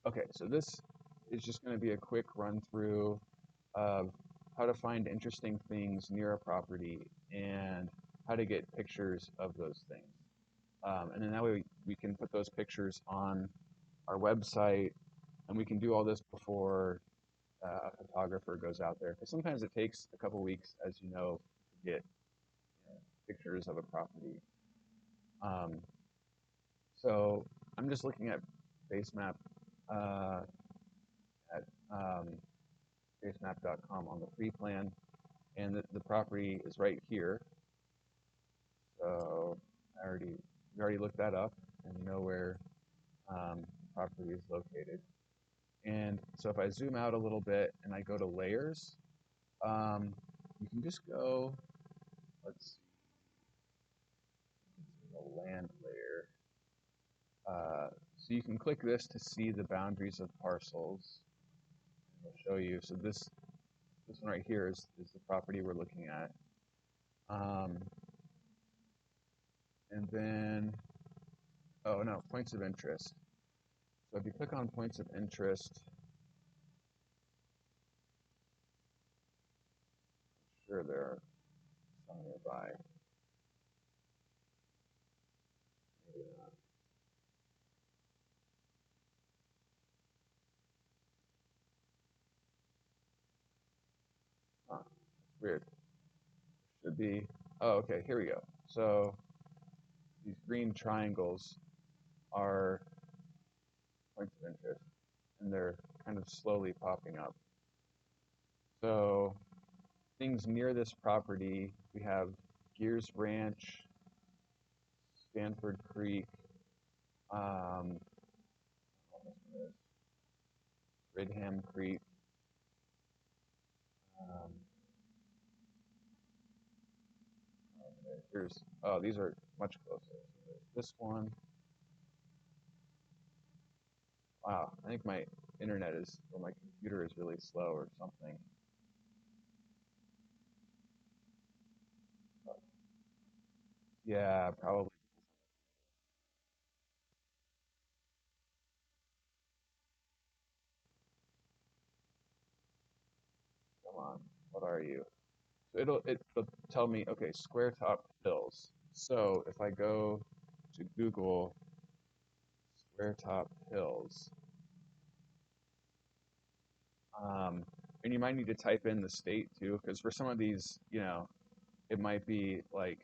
Okay, so this is just going to be a quick run through of how to find interesting things near a property and how to get pictures of those things. And then that way we can put those pictures on our website, and we can do all this before a photographer goes out there. Because sometimes it takes a couple weeks, as you know, to get pictures of a property. Um, so I'm just looking at Basemap uh, at basemap.com on the free plan, and the property is right here. So we already looked that up, and we know where the property is located. And so if I zoom out a little bit and I go to layers, you can just go, let's see, the land layer. So you can click this to see the boundaries of parcels. I'll show you. So this one right here is the property we're looking at. Um, and then, oh no, points of interest. So if you click on points of interest, sure there are some nearby. Maybe not. Huh, that's weird. Should be. Oh, okay. Here we go. So these green triangles are points of interest, and they're kind of slowly popping up. So things near this property, we have Gears Ranch, Stanford Creek, um, Ridham Creek. Um, okay, oh, these are much closer. So there's this one. Wow, I think my internet is, or my computer is really slow or something. Yeah, probably. Come on, what are you? So it'll tell me, okay, Square Top Hills. So if I go to Google Square Top Hills, um, and you might need to type in the state too, because for some of these, it might be like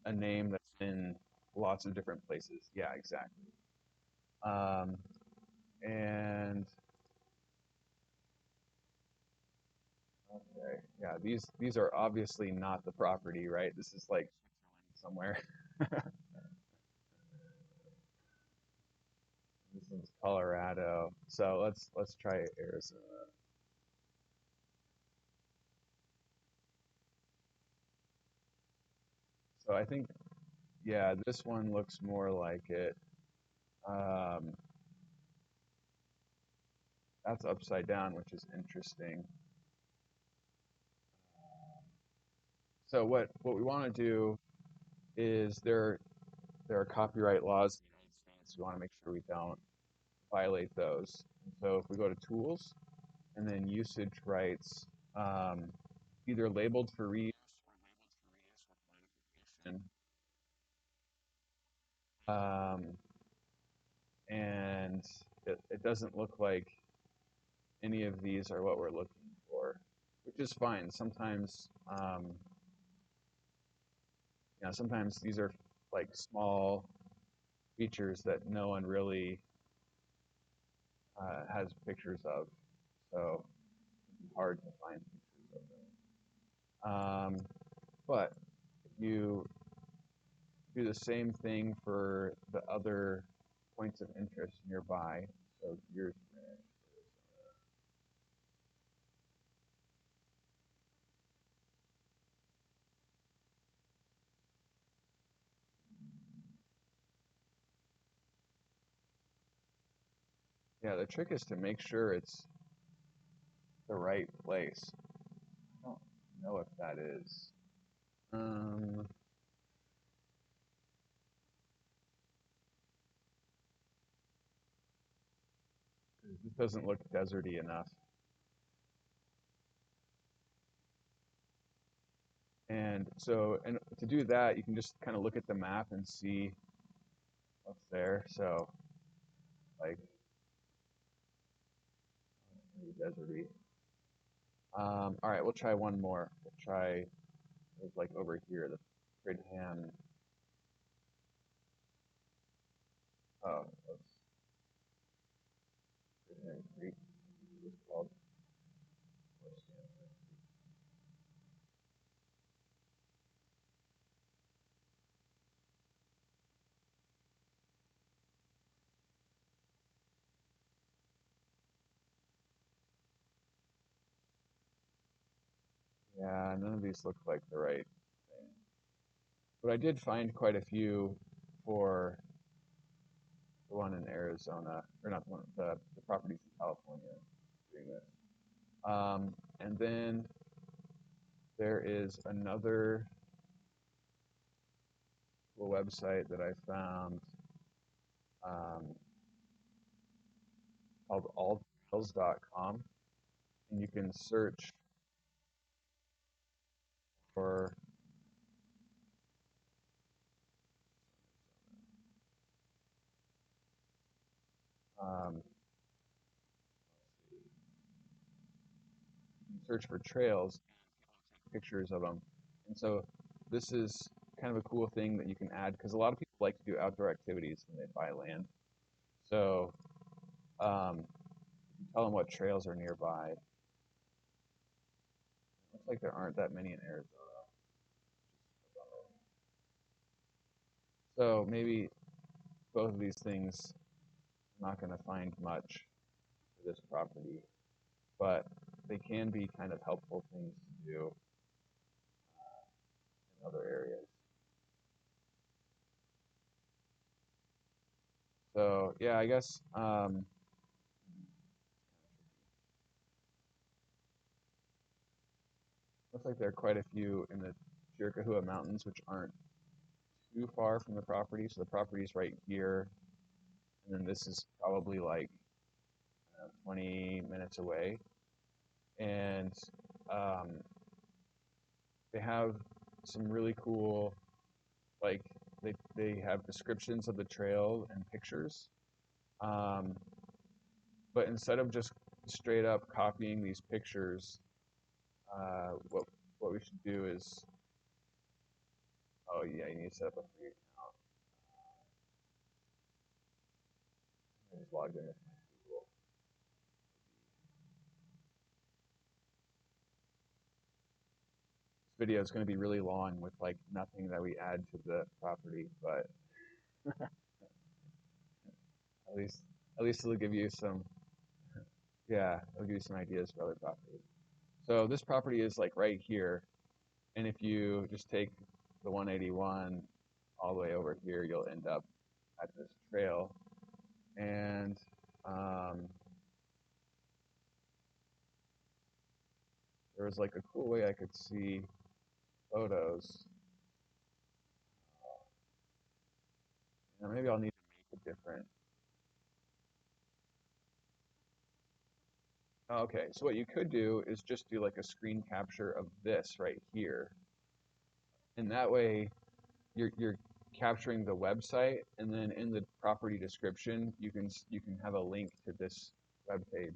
a name that's in lots of different places. Yeah, exactly. Um, and okay, yeah, these are obviously not the property, right? This is like somewhere. This is Colorado. So let's try Arizona. So I think, yeah, this one looks more like it. Um, that's upside down, which is interesting. So what we want to do is there are copyright laws in the United States. We want to make sure we don't violate those. So if we go to tools and then usage rights, um, either labeled for reuse or labeled for reuse with modification. And it doesn't look like any of these are what we're looking for, which is fine. Sometimes these are like small features that no one really has pictures of, so it's hard to find pictures of them. But if you do the same thing for the other points of interest nearby, so yours, yeah, the trick is to make sure it's the right place. I don't know if that is. Um, This doesn't look deserty enough. And so, and to do that, you can just kind of look at the map and see what's there. So, like, deserty. All right, we'll try one more. We'll try like over here, the Fridham. Oh, that's Fridham Creek. It's called. Yeah, none of these look like the right thing. But I did find quite a few for the one in Arizona, or not the one, the properties in California doing this. And then there is another website that I found um, called alltrails.com, and you can search for um, search for trails, pictures of them, and so this is kind of a cool thing that you can add because a lot of people like to do outdoor activities when they buy land. So you tell them what trails are nearby. Looks like there aren't that many in Arizona. So maybe both of these things, I'm not going to find much for this property, but they can be kind of helpful things to do in other areas. So yeah, I guess looks like there are quite a few in the Chiricahua Mountains, which aren't too far from the property. So the property is right here, and then this is probably like 20 minutes away. And um, they have some really cool, like they have descriptions of the trail and pictures. Um, but instead of just straight up copying these pictures, what we should do is, oh yeah, you need to set up a free account. I just logged in with my Google. This video is going to be really long with like nothing that we add to the property, but at least at least it'll give you some, yeah, it'll give you some ideas for other properties. So this property is like right here, and if you just take the 181 all the way over here, you'll end up at this trail. And there was like a cool way I could see photos. Maybe I'll need to make a different. Okay, so what you could do is just do like a screen capture of this right here, and that way you're capturing the website, and then in the property description you can have a link to this web page,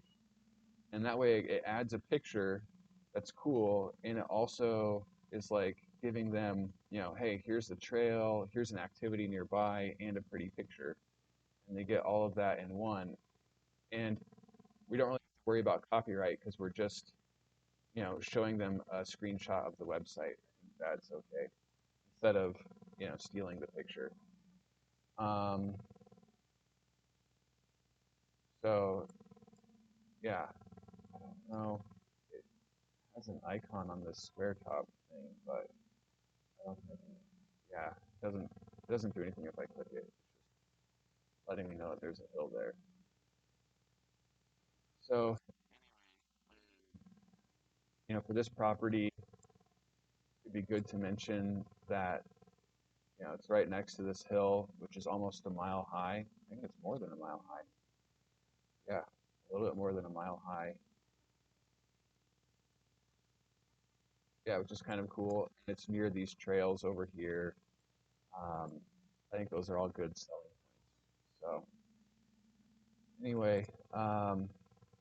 and that way it adds a picture that's cool, and it also is like giving them, hey, here's the trail, here's an activity nearby, and a pretty picture, and they get all of that in one, and we don't really have to worry about copyright because we're just showing them a screenshot of the website. I think that's okay instead of stealing the picture. Um, so yeah, I don't know. It has an icon on this square top thing, but I don't think, yeah, it doesn't do anything if I click it. It's just letting me know that there's a hill there. So for this property, it'd be good to mention that it's right next to this hill, which is almost a mile high. I think it's more than a mile high. Yeah, a little bit more than a mile high. Yeah, which is kind of cool. It's near these trails over here. Um, I think those are all good selling points. So anyway,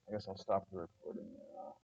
I guess I'll stop the recording now.